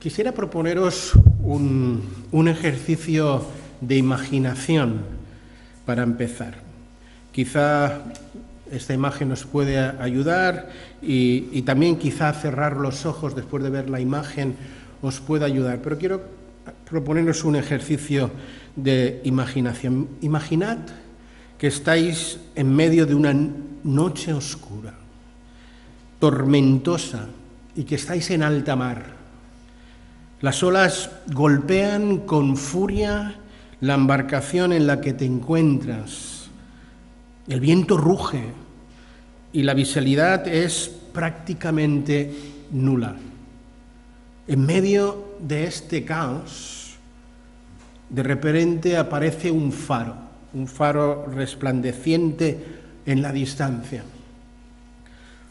Quisiera proponeros un ejercicio de imaginación para empezar. Quizá esta imagen nos puede ayudar y también quizá cerrar los ojos después de ver la imagen os pueda ayudar. Pero quiero proponeros un ejercicio de imaginación. Imaginad que estáis en medio de una noche oscura, tormentosa, y que estáis en alta mar. Las olas golpean con furia la embarcación en la que te encuentras. El viento ruge y la visibilidad es prácticamente nula. En medio de este caos, de repente aparece un faro resplandeciente en la distancia.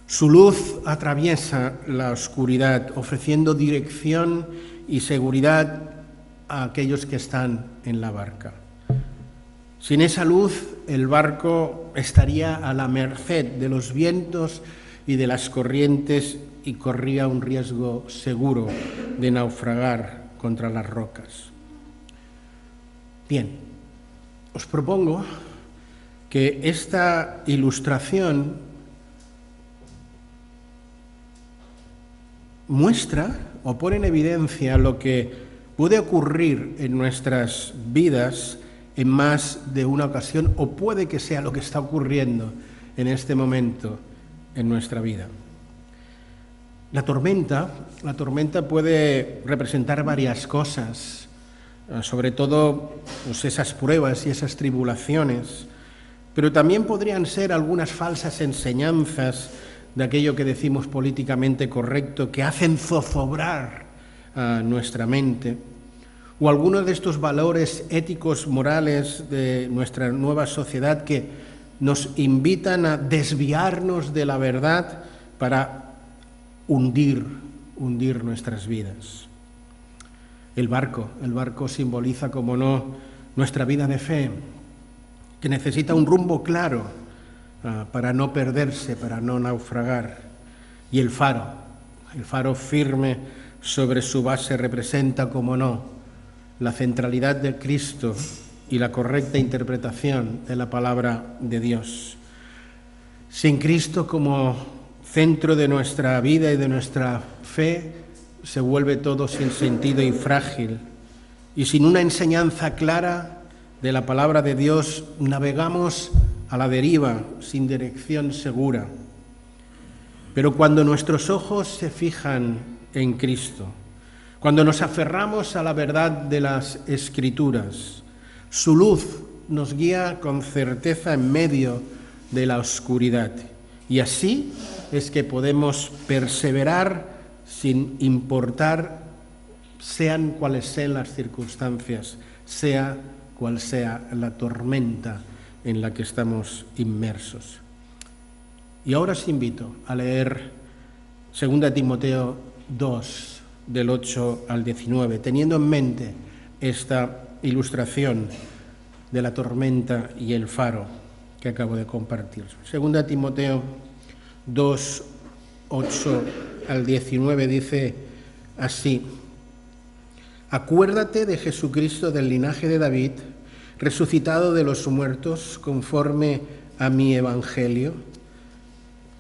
Su luz atraviesa la oscuridad, ofreciendo dirección y seguridad a aquellos que están en la barca. Sin esa luz, el barco estaría a la merced de los vientos y de las corrientes y corría un riesgo seguro de naufragar contra las rocas. Bien, os propongo que esta ilustración muestra o pone en evidencia lo que puede ocurrir en nuestras vidas en más de una ocasión, o puede que sea lo que está ocurriendo en este momento en nuestra vida. La tormenta puede representar varias cosas, sobre todo pues, esas pruebas y esas tribulaciones, pero también podrían ser algunas falsas enseñanzas de aquello que decimos políticamente correcto, que hacen zozobrar a nuestra mente, o algunos de estos valores éticos, morales de nuestra nueva sociedad que nos invitan a desviarnos de la verdad para hundir nuestras vidas. El barco simboliza, como no, nuestra vida de fe, que necesita un rumbo claro, para no perderse, para no naufragar. Y el faro firme sobre su base representa, como no, la centralidad de Cristo y la correcta interpretación de la palabra de Dios. Sin Cristo como centro de nuestra vida y de nuestra fe, se vuelve todo sin sentido y frágil. Y sin una enseñanza clara de la palabra de Dios, navegamos a la deriva, sin dirección segura. Pero cuando nuestros ojos se fijan en Cristo, cuando nos aferramos a la verdad de las Escrituras, su luz nos guía con certeza en medio de la oscuridad. Y así es que podemos perseverar sin importar sean cuales sean las circunstancias, sea cual sea la tormenta en la que estamos inmersos. Y ahora os invito a leer 2 Timoteo 2, del 8 al 19, teniendo en mente esta ilustración de la tormenta y el faro que acabo de compartir. 2 Timoteo 2, 8 al 19 dice así: Acuérdate de Jesucristo del linaje de David, resucitado de los muertos conforme a mi evangelio,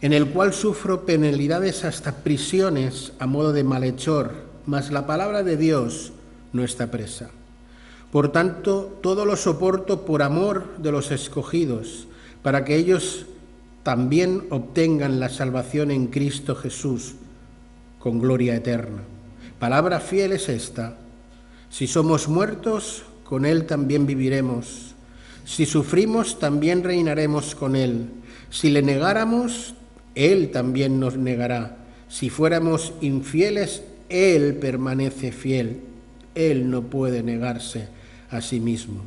en el cual sufro penalidades hasta prisiones a modo de malhechor, mas la palabra de Dios no está presa. Por tanto, todo lo soporto por amor de los escogidos, para que ellos también obtengan la salvación en Cristo Jesús, con gloria eterna. Palabra fiel es esta: si somos muertos, con Él también viviremos. Si sufrimos, también reinaremos con Él. Si le negáramos, Él también nos negará. Si fuéramos infieles, Él permanece fiel. Él no puede negarse a sí mismo.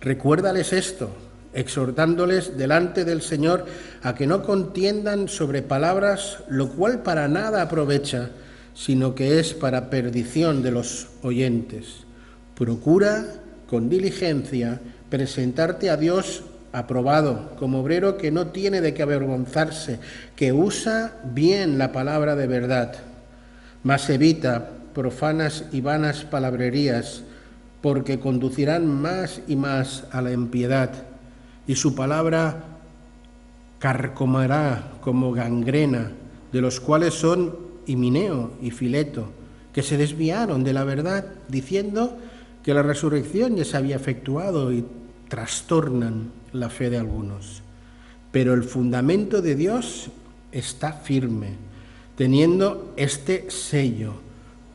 Recuérdales esto, exhortándoles delante del Señor a que no contiendan sobre palabras, lo cual para nada aprovecha, sino que es para perdición de los oyentes. Procura con diligencia presentarte a Dios aprobado, como obrero que no tiene de qué avergonzarse, que usa bien la palabra de verdad, mas evita profanas y vanas palabrerías, porque conducirán más y más a la impiedad, y su palabra carcomerá como gangrena, de los cuales son Himeneo y Fileto, que se desviaron de la verdad, diciendo que la resurrección ya se había efectuado, y trastornan la fe de algunos. Pero el fundamento de Dios está firme, teniendo este sello: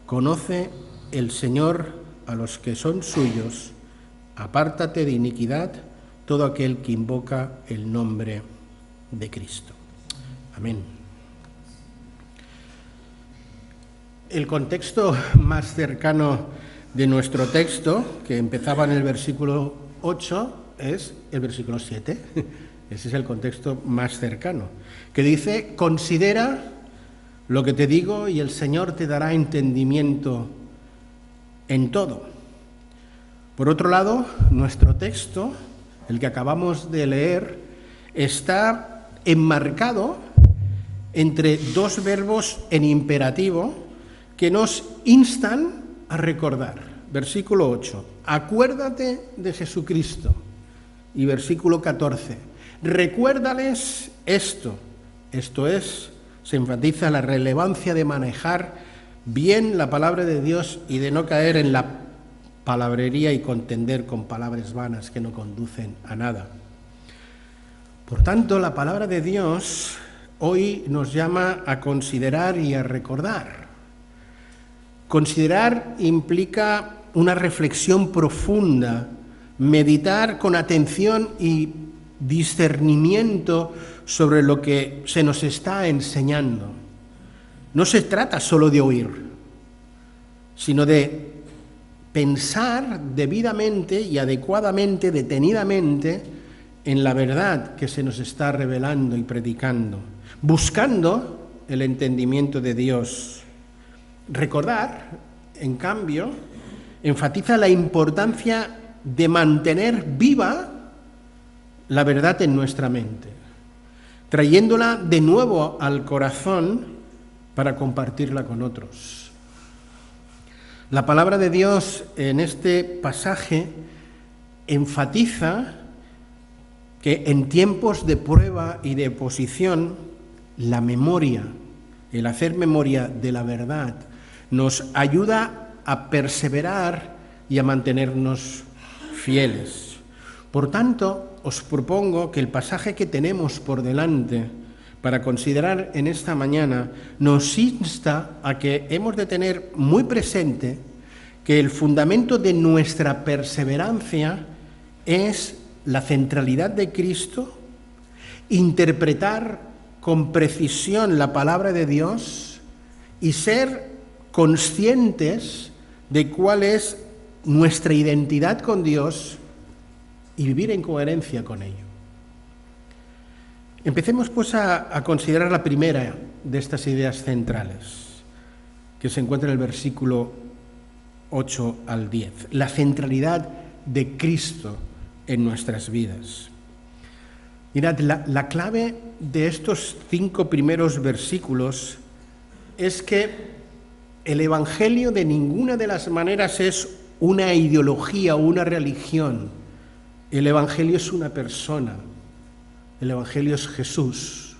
conoce el Señor a los que son suyos, apártate de iniquidad todo aquel que invoca el nombre de Cristo. Amén. El contexto más cercano de nuestro texto, que empezaba en el versículo 8, es el versículo 7. Ese es el contexto más cercano, que dice: considera lo que te digo y el Señor te dará entendimiento en todo. Por otro lado, nuestro texto, el que acabamos de leer, está enmarcado entre dos verbos en imperativo que nos instan a recordar. Versículo 8, acuérdate de Jesucristo. Y versículo 14, recuérdales esto. Esto es, se enfatiza la relevancia de manejar bien la palabra de Dios y de no caer en la palabrería y contender con palabras vanas que no conducen a nada. Por tanto, la palabra de Dios hoy nos llama a considerar y a recordar. Considerar implica una reflexión profunda, meditar con atención y discernimiento sobre lo que se nos está enseñando. No se trata solo de oír, sino de pensar debidamente y adecuadamente, detenidamente, en la verdad que se nos está revelando y predicando, buscando el entendimiento de Dios. Recordar, en cambio, enfatiza la importancia de mantener viva la verdad en nuestra mente, trayéndola de nuevo al corazón para compartirla con otros. La palabra de Dios en este pasaje enfatiza que en tiempos de prueba y de oposición, la memoria, el hacer memoria de la verdad, nos ayuda a perseverar y a mantenernos fieles. Por tanto, os propongo que el pasaje que tenemos por delante para considerar en esta mañana nos insta a que hemos de tener muy presente que el fundamento de nuestra perseverancia es la centralidad de Cristo, interpretar con precisión la palabra de Dios y ser conscientes de cuál es nuestra identidad con Dios y vivir en coherencia con ello. Empecemos pues a considerar la primera de estas ideas centrales, que se encuentra en el versículo 8 al 10, la centralidad de Cristo en nuestras vidas. Mirad, la clave de estos 5 primeros versículos es que el Evangelio de ninguna de las maneras es una ideología o una religión. El Evangelio es una persona. El Evangelio es Jesús.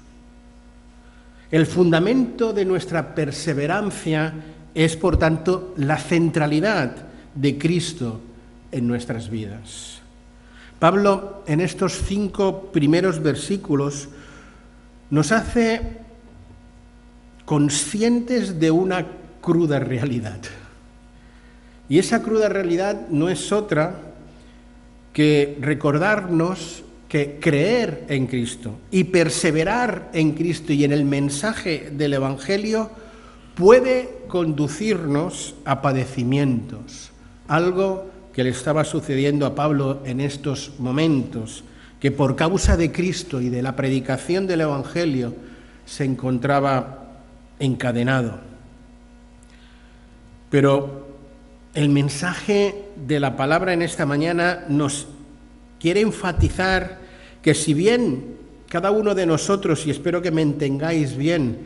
El fundamento de nuestra perseverancia es, por tanto, la centralidad de Cristo en nuestras vidas. Pablo, en estos 5 primeros versículos, nos hace conscientes de una cruda realidad. Y esa cruda realidad no es otra que recordarnos que creer en Cristo y perseverar en Cristo y en el mensaje del Evangelio puede conducirnos a padecimientos, algo que le estaba sucediendo a Pablo en estos momentos, que por causa de Cristo y de la predicación del Evangelio se encontraba encadenado. Pero el mensaje de la palabra en esta mañana nos quiere enfatizar que si bien cada uno de nosotros, y espero que me entendáis bien,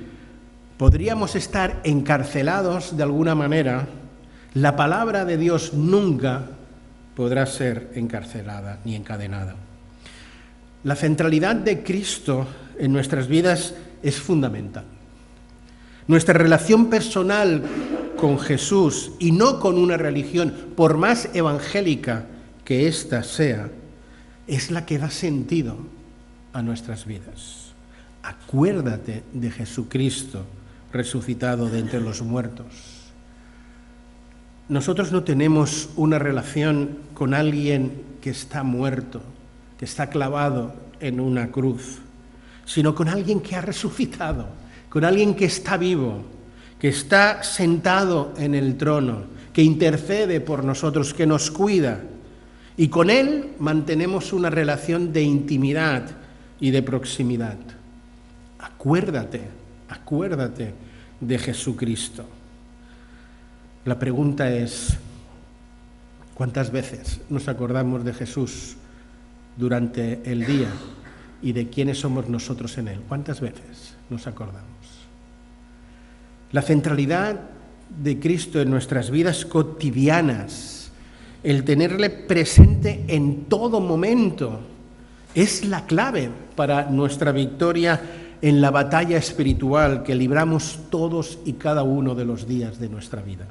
podríamos estar encarcelados de alguna manera, la palabra de Dios nunca podrá ser encarcelada ni encadenada. La centralidad de Cristo en nuestras vidas es fundamental. Nuestra relación personal con Jesús, y no con una religión, por más evangélica que ésta sea, es la que da sentido a nuestras vidas. Acuérdate de Jesucristo resucitado de entre los muertos. Nosotros no tenemos una relación con alguien que está muerto, que está clavado en una cruz, sino con alguien que ha resucitado, con alguien que está vivo, que está sentado en el trono, que intercede por nosotros, que nos cuida. Y con Él mantenemos una relación de intimidad y de proximidad. Acuérdate de Jesucristo. La pregunta es, ¿cuántas veces nos acordamos de Jesús durante el día y de quiénes somos nosotros en Él? ¿Cuántas veces nos acordamos? La centralidad de Cristo en nuestras vidas cotidianas, el tenerle presente en todo momento, es la clave para nuestra victoria en la batalla espiritual que libramos todos y cada uno de los días de nuestra vida.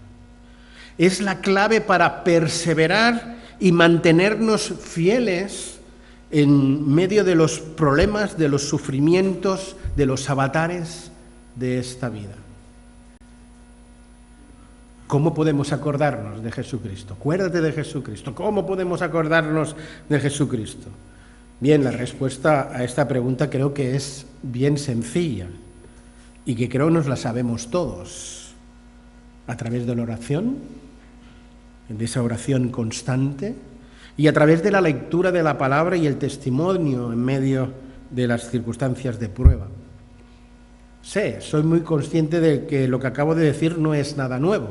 Es la clave para perseverar y mantenernos fieles en medio de los problemas, de los sufrimientos, de los avatares de esta vida. ¿Cómo podemos acordarnos de Jesucristo? Acuérdate de Jesucristo. ¿Cómo podemos acordarnos de Jesucristo? Bien, la respuesta a esta pregunta creo que es bien sencilla y que creo nos la sabemos todos. A través de la oración, de esa oración constante, y a través de la lectura de la palabra y el testimonio en medio de las circunstancias de prueba. Soy muy consciente de que lo que acabo de decir no es nada nuevo,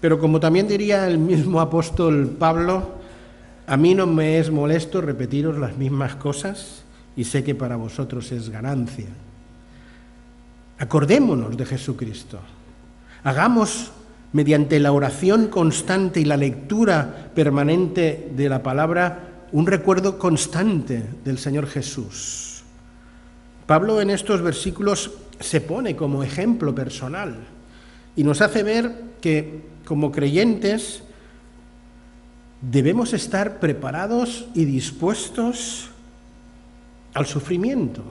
pero como también diría el mismo apóstol Pablo, a mí no me es molesto repetiros las mismas cosas y sé que para vosotros es ganancia. Acordémonos de Jesucristo. Hagamos, mediante la oración constante y la lectura permanente de la palabra, un recuerdo constante del Señor Jesús. Pablo en estos versículos se pone como ejemplo personal y nos hace ver que, como creyentes, debemos estar preparados y dispuestos al sufrimiento,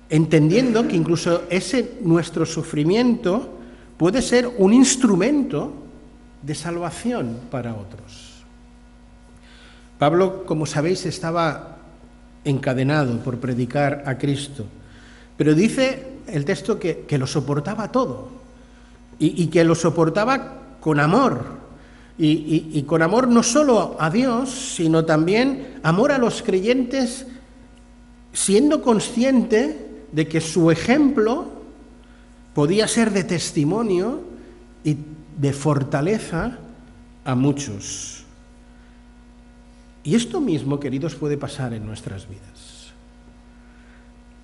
entendiendo que incluso ese nuestro sufrimiento puede ser un instrumento de salvación para otros. Pablo, como sabéis, estaba encadenado por predicar a Cristo, pero dice el texto que lo soportaba todo y que lo soportaba con amor. Y con amor no solo a Dios, sino también amor a los creyentes, siendo consciente de que su ejemplo podía ser de testimonio y de fortaleza a muchos. Y esto mismo, queridos, puede pasar en nuestras vidas.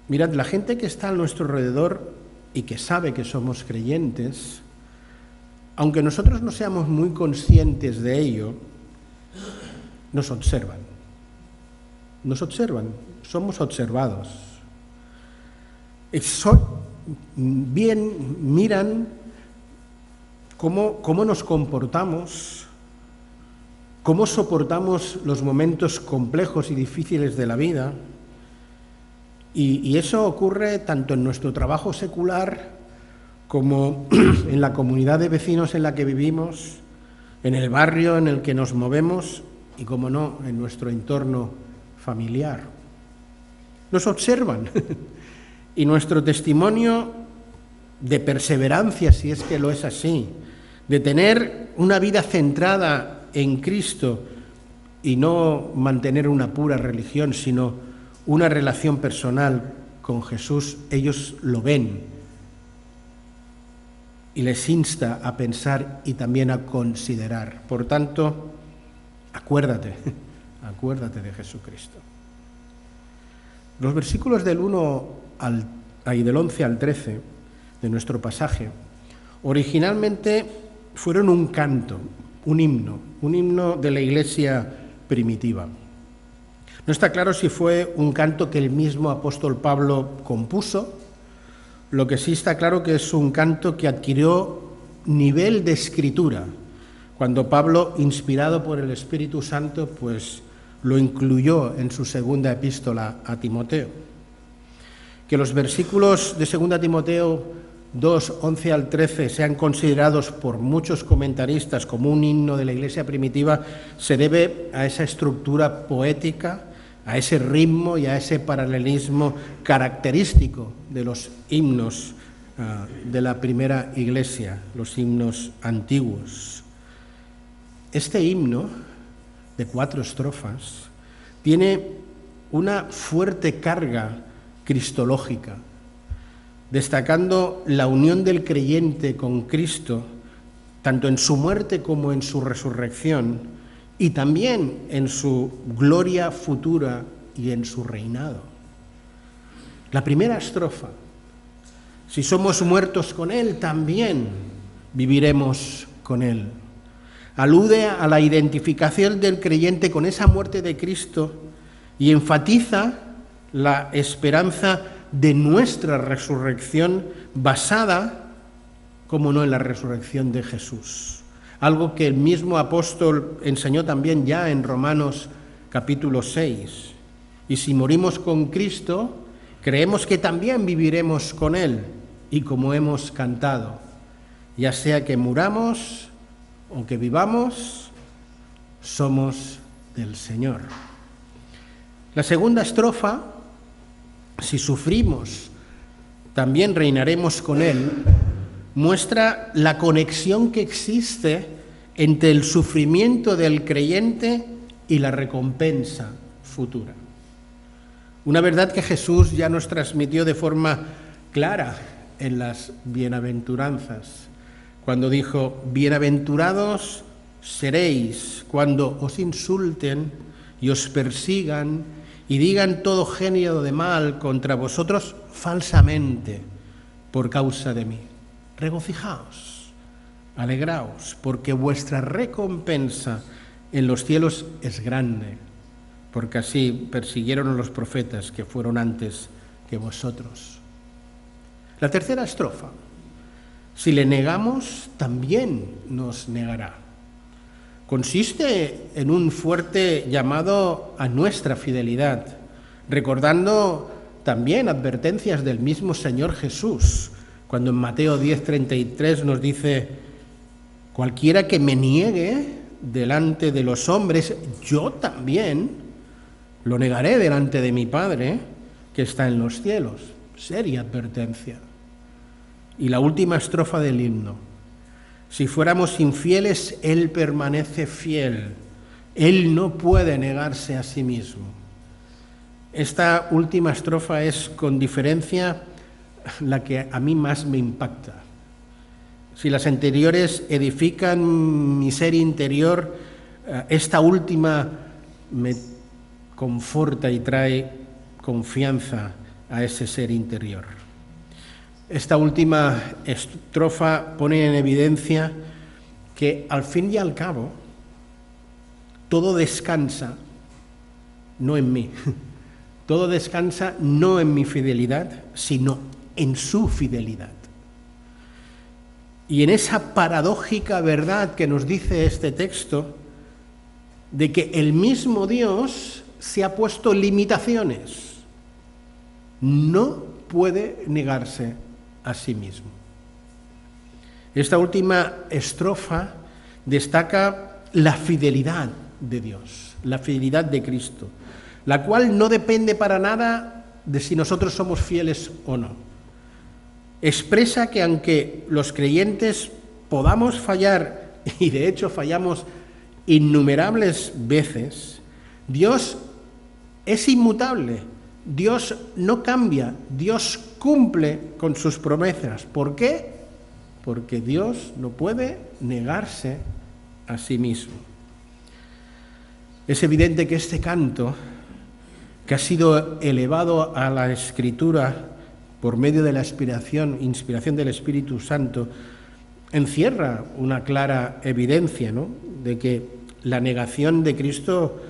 Mirad, la gente que está a nuestro alrededor y que sabe que somos creyentes, aunque nosotros no seamos muy conscientes de ello, nos observan. Nos observan, somos observados. Bien, miran cómo nos comportamos, cómo soportamos los momentos complejos y difíciles de la vida. Y eso ocurre tanto en nuestro trabajo secular como en la comunidad de vecinos en la que vivimos, en el barrio en el que nos movemos y, como no, en nuestro entorno familiar. Nos observan y nuestro testimonio de perseverancia, si es que lo es así, de tener una vida centrada en Cristo y no mantener una pura religión, sino una relación personal con Jesús, ellos lo ven y les insta a pensar y también a considerar. Por tanto, acuérdate de Jesucristo. Los versículos del 11 al 13 de nuestro pasaje, originalmente fueron un canto, un himno de la Iglesia primitiva. No está claro si fue un canto que el mismo apóstol Pablo compuso. Lo que sí está claro que es un canto que adquirió nivel de escritura cuando Pablo, inspirado por el Espíritu Santo, pues lo incluyó en su segunda epístola a Timoteo. Que los versículos de 2 Timoteo 2, 11 al 13 sean considerados por muchos comentaristas como un himno de la Iglesia primitiva se debe a esa estructura poética, a ese ritmo y a ese paralelismo característico de los himnos de la primera Iglesia, los himnos antiguos. Este himno, de 4 estrofas, tiene una fuerte carga cristológica, destacando la unión del creyente con Cristo, tanto en su muerte como en su resurrección, y también en su gloria futura y en su reinado. La primera estrofa: si somos muertos con Él, también viviremos con Él. Alude a la identificación del creyente con esa muerte de Cristo y enfatiza la esperanza de nuestra resurrección basada, como no, en la resurrección de Jesús. Algo que el mismo apóstol enseñó también ya en Romanos capítulo 6. Y si morimos con Cristo, creemos que también viviremos con Él, y como hemos cantado, ya sea que muramos o que vivamos, somos del Señor. La segunda estrofa: si sufrimos, también reinaremos con Él, muestra la conexión que existe entre el sufrimiento del creyente y la recompensa futura. Una verdad que Jesús ya nos transmitió de forma clara en las bienaventuranzas, cuando dijo: bienaventurados seréis cuando os insulten y os persigan y digan todo género de mal contra vosotros falsamente por causa de mí. Regocijaos, alegraos, porque vuestra recompensa en los cielos es grande, porque así persiguieron a los profetas que fueron antes que vosotros. La tercera estrofa: si le negamos, también nos negará. Consiste en un fuerte llamado a nuestra fidelidad, recordando también advertencias del mismo Señor Jesús, cuando en Mateo 10:33 nos dice: cualquiera que me niegue delante de los hombres, yo también lo negaré delante de mi Padre que está en los cielos. Seria advertencia. Y la última estrofa del himno: si fuéramos infieles, Él permanece fiel. Él no puede negarse a sí mismo. Esta última estrofa es, con diferencia, la que a mí más me impacta. Si las anteriores edifican mi ser interior, esta última me conforta y trae confianza a ese ser interior. Esta última estrofa pone en evidencia que, al fin y al cabo, todo descansa no en mí, todo descansa no en mi fidelidad, sino en su fidelidad. Y en esa paradójica verdad que nos dice este texto, de que el mismo Dios se ha puesto limitaciones, no puede negarse a sí mismo. Esta última estrofa destaca la fidelidad de Dios, la fidelidad de Cristo, la cual no depende para nada de si nosotros somos fieles o no. Expresa que aunque los creyentes podamos fallar, y de hecho fallamos innumerables veces, Dios es inmutable, Dios no cambia, Dios cumple con sus promesas. ¿Por qué? Porque Dios no puede negarse a sí mismo. Es evidente que este canto, que ha sido elevado a la Escritura por medio de la inspiración del Espíritu Santo, encierra una clara evidencia, ¿no?, de que la negación de Cristo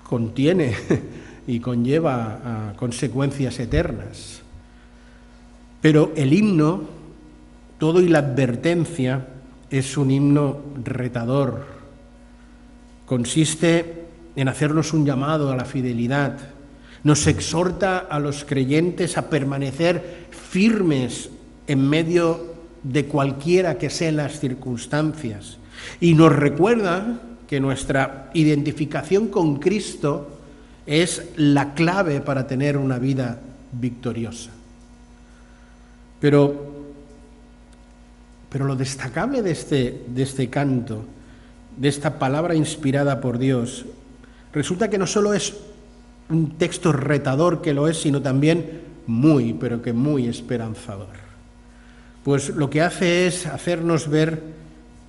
contiene y conlleva a consecuencias eternas. Pero el himno, todo y la advertencia, es un himno retador. Consiste en hacernos un llamado a la fidelidad. Nos exhorta a los creyentes a permanecer firmes en medio de cualquiera que sean las circunstancias. Y nos recuerda que nuestra identificación con Cristo es la clave para tener una vida victoriosa. Pero lo destacable de este canto, de esta palabra inspirada por Dios, resulta que no solo es un texto retador, que lo es, sino también muy, pero que muy esperanzador. Pues lo que hace es hacernos ver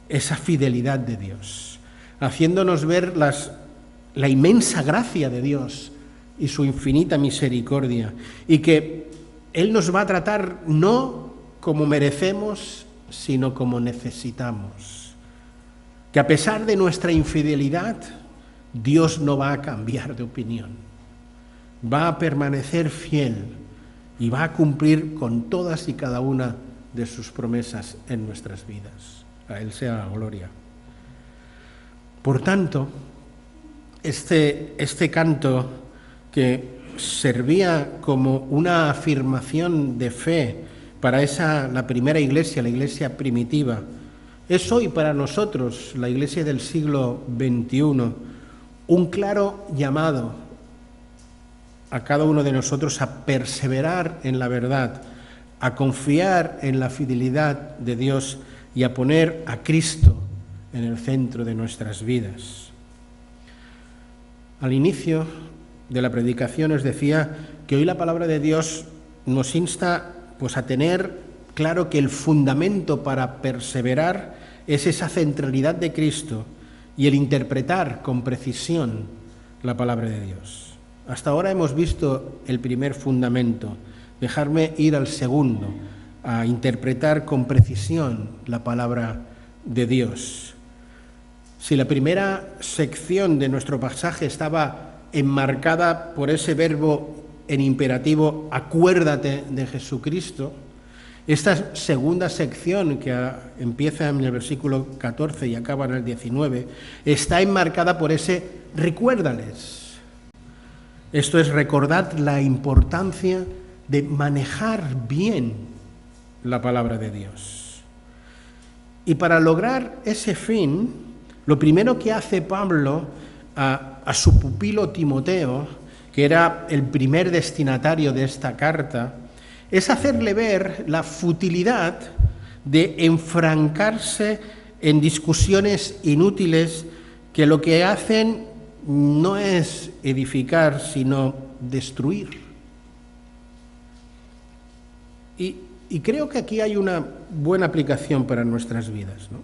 esa fidelidad de Dios, haciéndonos ver la inmensa gracia de Dios y su infinita misericordia, y que Él nos va a tratar no como merecemos, sino como necesitamos. Que a pesar de nuestra infidelidad, Dios no va a cambiar de opinión. Va a permanecer fiel y va a cumplir con todas y cada una de sus promesas en nuestras vidas. A Él sea la gloria. Por tanto, este canto, que servía como una afirmación de fe para la primera iglesia, la iglesia primitiva, es hoy para nosotros, la iglesia del siglo XXI, un claro llamado a cada uno de nosotros a perseverar en la verdad, a confiar en la fidelidad de Dios y a poner a Cristo en el centro de nuestras vidas. Al inicio de la predicación os decía que hoy la palabra de Dios nos insta pues a tener claro que el fundamento para perseverar es esa centralidad de Cristo y el interpretar con precisión la palabra de Dios. Hasta ahora hemos visto el primer fundamento. Dejarme ir al segundo, a interpretar con precisión la palabra de Dios. Si la primera sección de nuestro pasaje estaba enmarcada por ese verbo en imperativo, acuérdate de Jesucristo, esta segunda sección, que empieza en el versículo 14 y acaba en el 19, está enmarcada por ese recuérdales. Esto es, recordad la importancia de manejar bien la palabra de Dios. Y para lograr ese fin, lo primero que hace Pablo a su pupilo Timoteo, que era el primer destinatario de esta carta, es hacerle ver la futilidad de enfrancarse en discusiones inútiles que lo que hacen no es edificar, sino destruir. Y creo que aquí hay una buena aplicación para nuestras vidas, ¿no?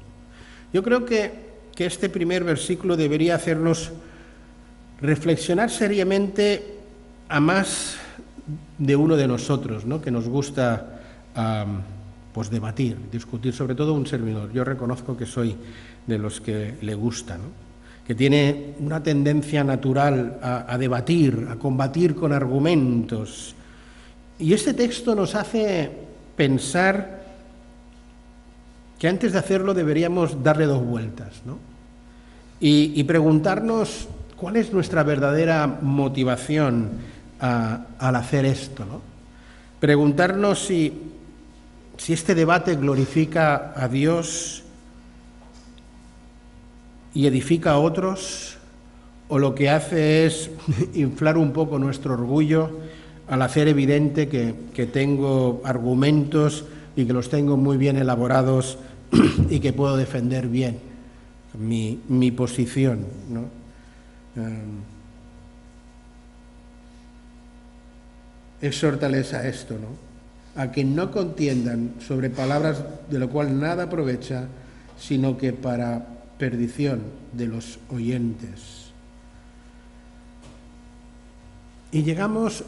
Yo creo que este primer versículo debería hacernos reflexionar seriamente a más de uno de nosotros, ¿no?, que nos gusta pues debatir, discutir, sobre todo un servidor. Yo reconozco que soy de los que le gusta, ¿no?, que tiene una tendencia natural a debatir, a combatir con argumentos. Y este texto nos hace pensar que antes de hacerlo deberíamos darle dos vueltas, ¿no?, y preguntarnos cuál es nuestra verdadera motivación al hacer esto, ¿no? Preguntarnos si este debate glorifica a Dios y edifica a otros, o lo que hace es inflar un poco nuestro orgullo al hacer evidente que tengo argumentos y que los tengo muy bien elaborados y que puedo defender bien mi posición, ¿no? Exhórtales a esto, ¿no?, a que no contiendan sobre palabras de lo cual nada aprovecha, sino que para perdición de los oyentes. Y llegamos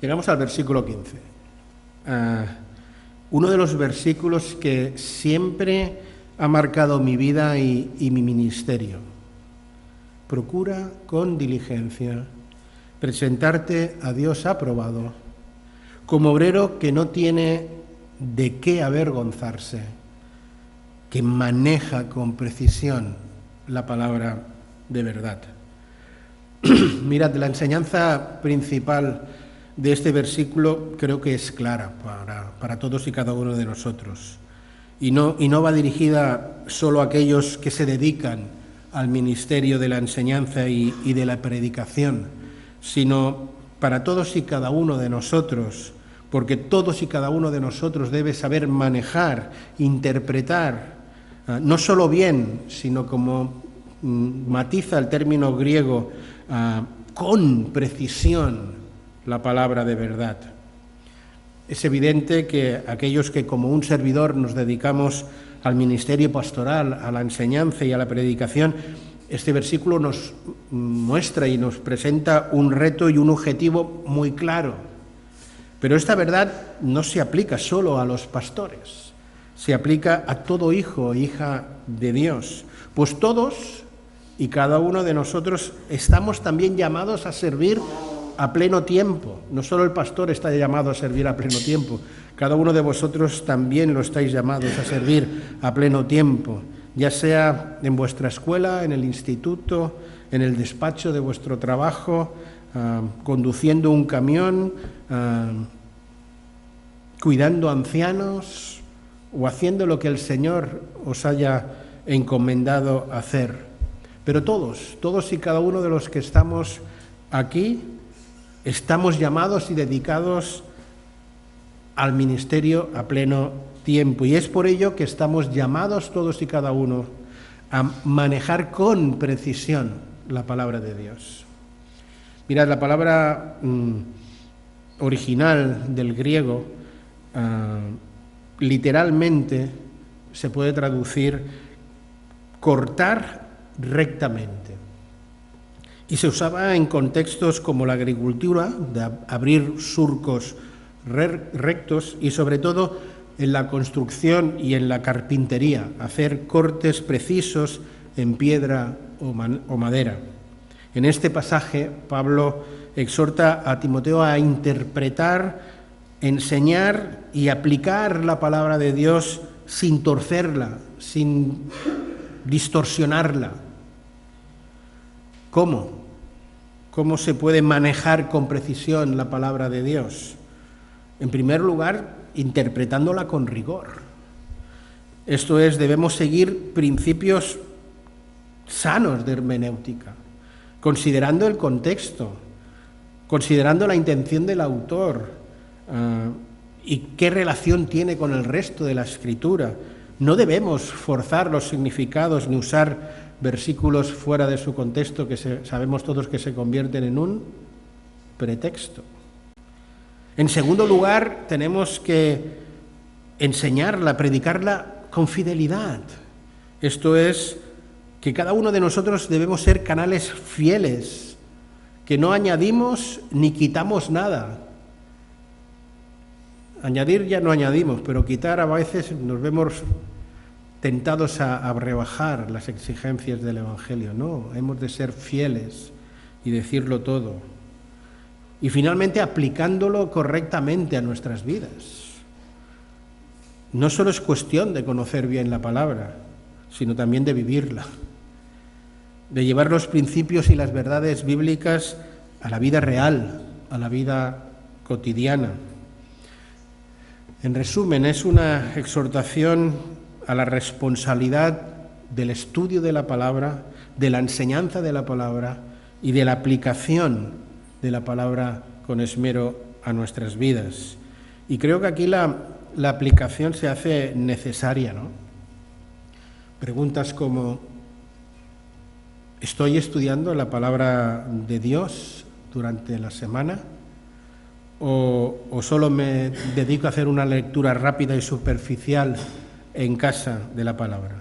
Llegamos al versículo 15. Uno de los versículos que siempre ha marcado mi vida y mi ministerio. Procura con diligencia presentarte a Dios aprobado, como obrero que no tiene de qué avergonzarse, que maneja con precisión la palabra de verdad. Mirad, la enseñanza principal de este versículo creo que es clara para todos y cada uno de nosotros. Y no va dirigida solo a aquellos que se dedican al ministerio de la enseñanza y de la predicación, sino para todos y cada uno de nosotros, porque todos y cada uno de nosotros debe saber manejar, interpretar, no solo bien, sino como matiza el término griego, con precisión la palabra de verdad. Es evidente que aquellos que como un servidor nos dedicamos al ministerio pastoral, a la enseñanza y a la predicación, este versículo nos muestra y nos presenta un reto y un objetivo muy claro. Pero esta verdad no se aplica solo a los pastores, se aplica a todo hijo e hija de Dios, pues todos y cada uno de nosotros estamos también llamados a servir a pleno tiempo. No solo el pastor está llamado a servir a pleno tiempo, cada uno de vosotros también lo estáis llamados a servir a pleno tiempo, ya sea en vuestra escuela, en el instituto, en el despacho de vuestro trabajo, conduciendo un camión, cuidando ancianos o haciendo lo que el Señor os haya encomendado hacer. Pero todos y cada uno de los que estamos aquí, estamos llamados y dedicados al ministerio a pleno tiempo. Y es por ello que estamos llamados todos y cada uno a manejar con precisión la palabra de Dios. Mirad, la palabra original del griego literalmente se puede traducir cortar rectamente. Y se usaba en contextos como la agricultura, de abrir surcos rectos, y sobre todo en la construcción y en la carpintería, hacer cortes precisos en piedra o madera. En este pasaje, Pablo exhorta a Timoteo a interpretar, enseñar y aplicar la palabra de Dios sin torcerla, sin distorsionarla. ¿Cómo? ¿Cómo se puede manejar con precisión la palabra de Dios? En primer lugar, interpretándola con rigor. Esto es, debemos seguir principios sanos de hermenéutica, considerando el contexto, considerando la intención del autor y qué relación tiene con el resto de la Escritura. No debemos forzar los significados ni usar versículos fuera de su contexto que sabemos todos que se convierten en un pretexto. En segundo lugar, tenemos que enseñarla, predicarla con fidelidad. Esto es, que cada uno de nosotros debemos ser canales fieles, que no añadimos ni quitamos nada. Añadir ya no añadimos, pero quitar a veces nos vemos tentados a rebajar las exigencias del Evangelio. No, hemos de ser fieles y decirlo todo. Y finalmente aplicándolo correctamente a nuestras vidas. No solo es cuestión de conocer bien la palabra, sino también de vivirla, de llevar los principios y las verdades bíblicas a la vida real, a la vida cotidiana. En resumen, es una exhortación a la responsabilidad del estudio de la palabra, de la enseñanza de la palabra y de la aplicación de la palabra con esmero a nuestras vidas. Y creo que aquí la aplicación se hace necesaria, ¿no? Preguntas como: ¿estoy estudiando la palabra de Dios durante la semana? ¿O solo me dedico a hacer una lectura rápida y superficial en casa de la palabra?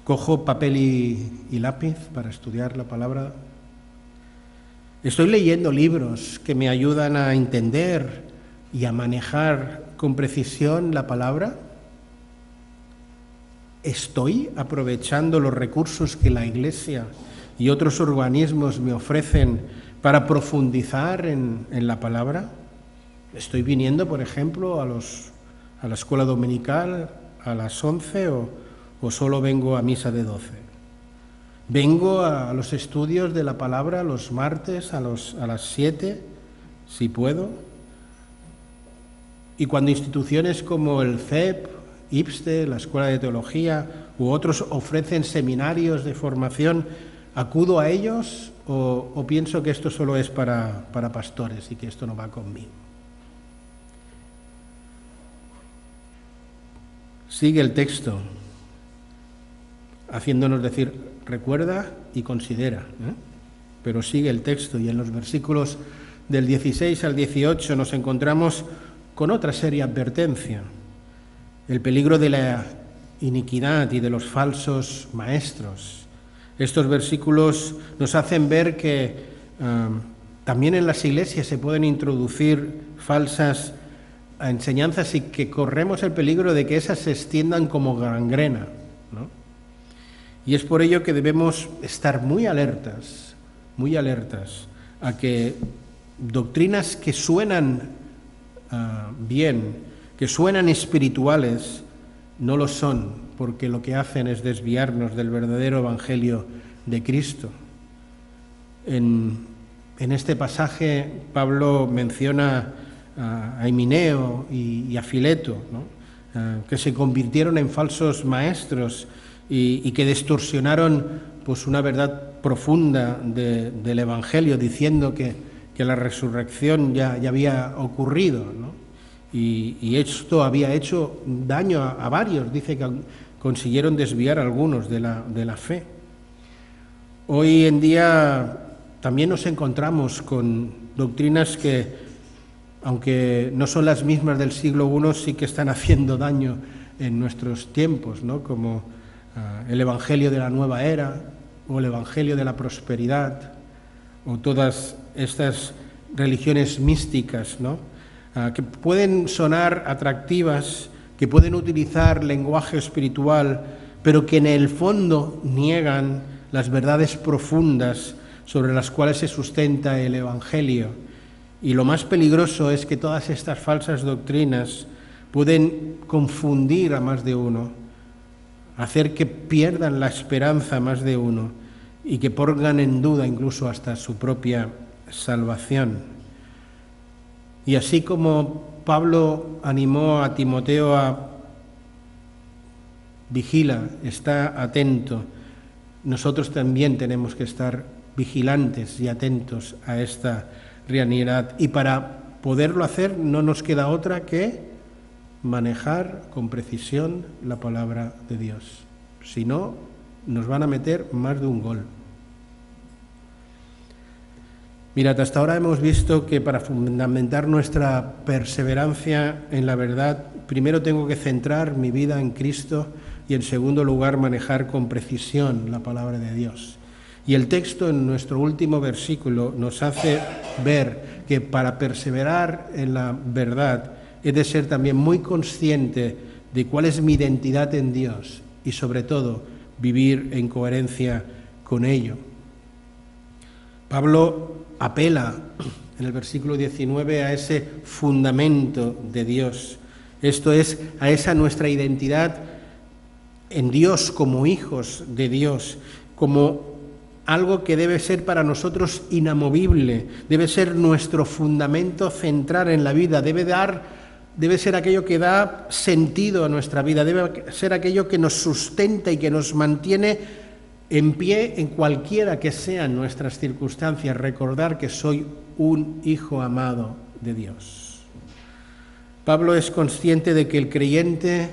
¿Cojo papel y lápiz para estudiar la palabra? Estoy leyendo libros que me ayudan a entender y a manejar con precisión la palabra. ¿Estoy aprovechando los recursos que la Iglesia y otros organismos me ofrecen para profundizar en la palabra? ¿Estoy viniendo, por ejemplo, a la escuela dominical a las 11 o solo vengo a misa de 12? ¿Vengo a los estudios de la palabra los martes a las 7, si puedo? Y cuando instituciones como el CEP, IPSTE, la Escuela de Teología u otros ofrecen seminarios de formación, ¿acudo a ellos o pienso que esto solo es para pastores y que esto no va conmigo? Sigue el texto, haciéndonos decir, recuerda y considera, pero sigue el texto, y en los versículos del 16 al 18 nos encontramos con otra seria advertencia: el peligro de la iniquidad y de los falsos maestros. Estos versículos nos hacen ver que también en las iglesias se pueden introducir falsas enseñanzas y que corremos el peligro de que esas se extiendan como gangrena, ¿no? Y es por ello que debemos estar muy alertas a que doctrinas que suenan bien, que suenan espirituales, no lo son, porque lo que hacen es desviarnos del verdadero evangelio de Cristo. En este pasaje Pablo menciona a Himeneo y a Fileto, ¿no? Que se convirtieron en falsos maestros y que distorsionaron pues una verdad profunda del evangelio, diciendo que la resurrección ya había ocurrido, ¿no? Y esto había hecho daño a varios. Dice que consiguieron desviar a algunos de la fe. Hoy en día también nos encontramos con doctrinas que, aunque no son las mismas del siglo I, sí que están haciendo daño en nuestros tiempos, ¿no? Como el Evangelio de la Nueva Era o el Evangelio de la Prosperidad o todas estas religiones místicas, ¿no? Que pueden sonar atractivas, que pueden utilizar lenguaje espiritual, pero que en el fondo niegan las verdades profundas sobre las cuales se sustenta el Evangelio. Y lo más peligroso es que todas estas falsas doctrinas pueden confundir a más de uno, hacer que pierdan la esperanza a más de uno y que pongan en duda incluso hasta su propia salvación. Y así como Pablo animó a Timoteo a vigila, está atento, nosotros también tenemos que estar vigilantes y atentos a esta realidad. Y para poderlo hacer no nos queda otra que manejar con precisión la palabra de Dios. Si no, nos van a meter más de un gol. Mirad, hasta ahora hemos visto que para fundamentar nuestra perseverancia en la verdad, primero tengo que centrar mi vida en Cristo y en segundo lugar manejar con precisión la palabra de Dios. Y el texto en nuestro último versículo nos hace ver que para perseverar en la verdad he de ser también muy consciente de cuál es mi identidad en Dios y sobre todo vivir en coherencia con ello. Pablo apela en el versículo 19 a ese fundamento de Dios, esto es, a esa nuestra identidad en Dios como hijos de Dios, como algo que debe ser para nosotros inamovible, debe ser nuestro fundamento central en la vida, debe ser aquello que da sentido a nuestra vida, debe ser aquello que nos sustenta y que nos mantiene en pie en cualquiera que sean nuestras circunstancias, recordar que soy un hijo amado de Dios. Pablo es consciente de que el creyente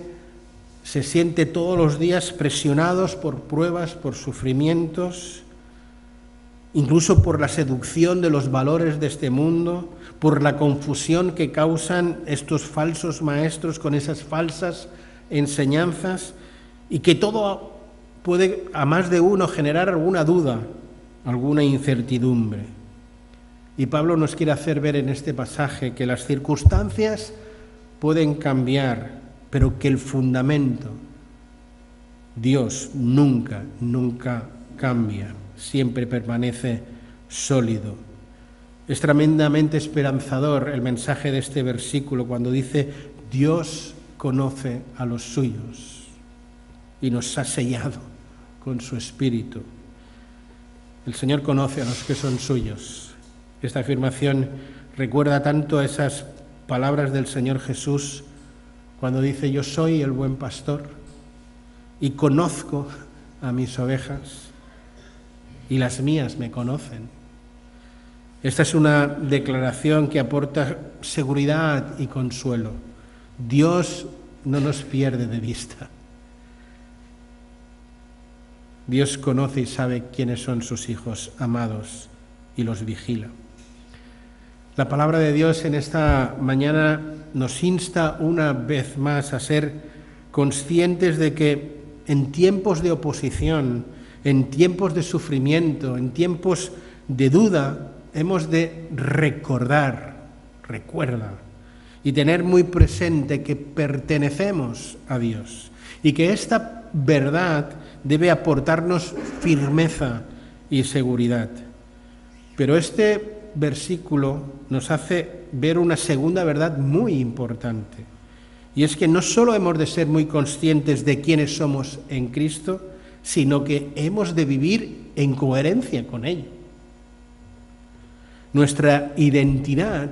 se siente todos los días presionados por pruebas, por sufrimientos, incluso por la seducción de los valores de este mundo, por la confusión que causan estos falsos maestros con esas falsas enseñanzas, y que todo puede a más de uno generar alguna duda, alguna incertidumbre. Y Pablo nos quiere hacer ver en este pasaje que las circunstancias pueden cambiar, pero que el fundamento, Dios, nunca cambia, siempre permanece sólido. Es tremendamente esperanzador el mensaje de este versículo cuando dice: Dios conoce a los suyos y nos ha sellado con su Espíritu. El Señor conoce a los que son suyos. Esta afirmación recuerda tanto a esas palabras del Señor Jesús cuando dice: yo soy el buen pastor y conozco a mis ovejas y las mías me conocen. Esta es una declaración que aporta seguridad y consuelo. Dios no nos pierde de vista. Dios conoce y sabe quiénes son sus hijos amados y los vigila. La palabra de Dios en esta mañana nos insta una vez más a ser conscientes de que en tiempos de oposición, en tiempos de sufrimiento, en tiempos de duda, hemos de recuerda, y tener muy presente que pertenecemos a Dios y que esta verdad debe aportarnos firmeza y seguridad. Pero este versículo nos hace ver una segunda verdad muy importante, y es que no solo hemos de ser muy conscientes de quiénes somos en Cristo, sino que hemos de vivir en coherencia con ello. Nuestra identidad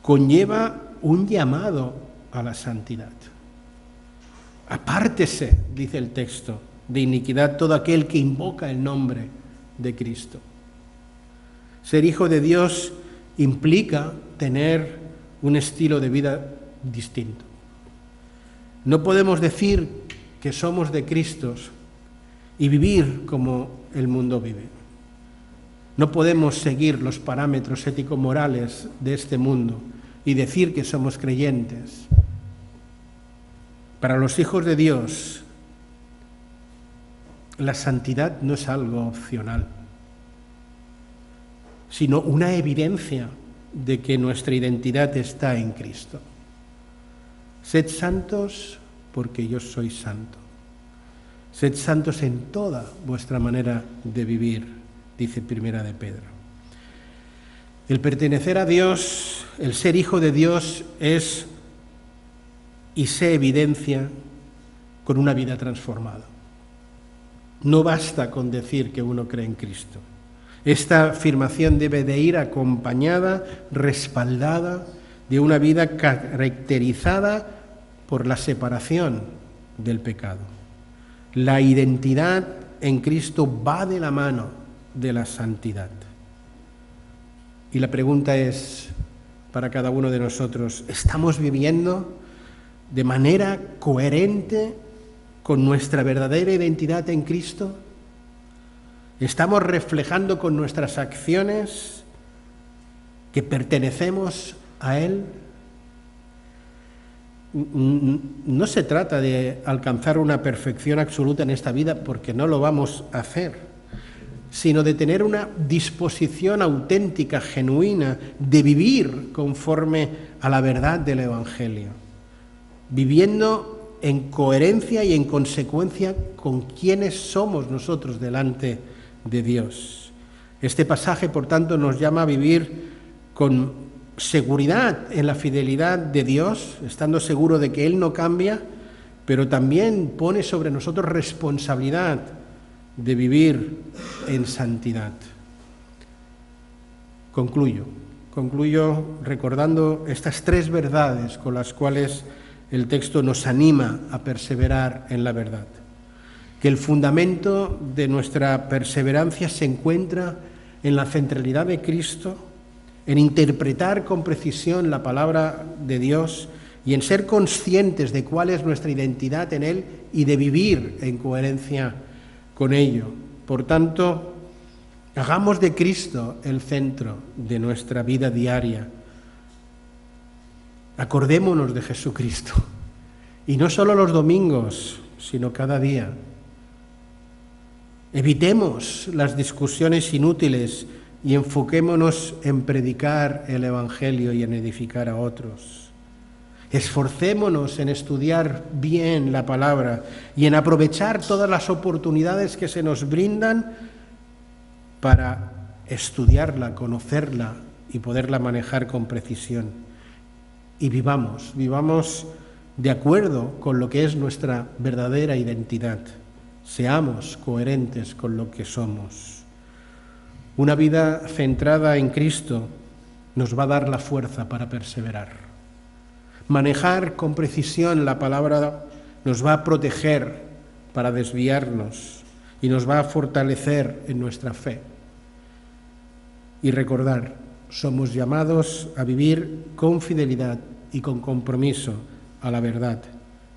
conlleva un llamado a la santidad. Apártese, dice el texto, de iniquidad todo aquel que invoca el nombre de Cristo. Ser hijo de Dios implica tener un estilo de vida distinto. No podemos decir que somos de Cristo y vivir como el mundo vive. No podemos seguir los parámetros ético-morales de este mundo y decir que somos creyentes. Para los hijos de Dios, la santidad no es algo opcional, sino una evidencia de que nuestra identidad está en Cristo. Sed santos porque yo soy santo. Sed santos en toda vuestra manera de vivir, dice Primera de Pedro. El pertenecer a Dios, el ser hijo de Dios es y se evidencia con una vida transformada. No basta con decir que uno cree en Cristo. Esta afirmación debe de ir acompañada, respaldada de una vida caracterizada por la separación del pecado. La identidad en Cristo va de la mano de la santidad. Y la pregunta es para cada uno de nosotros: ¿estamos viviendo de manera coherente con nuestra verdadera identidad en Cristo? ¿Estamos reflejando con nuestras acciones que pertenecemos a Él? No se trata de alcanzar una perfección absoluta en esta vida, porque no lo vamos a hacer, sino de tener una disposición auténtica, genuina, de vivir conforme a la verdad del Evangelio, viviendo en coherencia y en consecuencia con quienes somos nosotros delante de Dios. Este pasaje, por tanto, nos llama a vivir con seguridad en la fidelidad de Dios, estando seguro de que Él no cambia, pero también pone sobre nosotros responsabilidad de vivir en santidad. Concluyo recordando estas tres verdades con las cuales el texto nos anima a perseverar en la verdad. Que el fundamento de nuestra perseverancia se encuentra en la centralidad de Cristo, en interpretar con precisión la palabra de Dios y en ser conscientes de cuál es nuestra identidad en Él y de vivir en coherencia con ello. Por tanto, hagamos de Cristo el centro de nuestra vida diaria. Acordémonos de Jesucristo, y no solo los domingos, sino cada día. Evitemos las discusiones inútiles y enfoquémonos en predicar el Evangelio y en edificar a otros. Esforcémonos en estudiar bien la palabra y en aprovechar todas las oportunidades que se nos brindan para estudiarla, conocerla y poderla manejar con precisión. Y vivamos de acuerdo con lo que es nuestra verdadera identidad. Seamos coherentes con lo que somos. Una vida centrada en Cristo nos va a dar la fuerza para perseverar. Manejar con precisión la palabra nos va a proteger para desviarnos y nos va a fortalecer en nuestra fe. Y recordar, somos llamados a vivir con fidelidad y con compromiso a la verdad,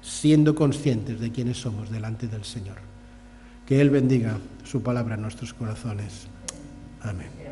siendo conscientes de quiénes somos delante del Señor. Que Él bendiga su palabra en nuestros corazones. Amén.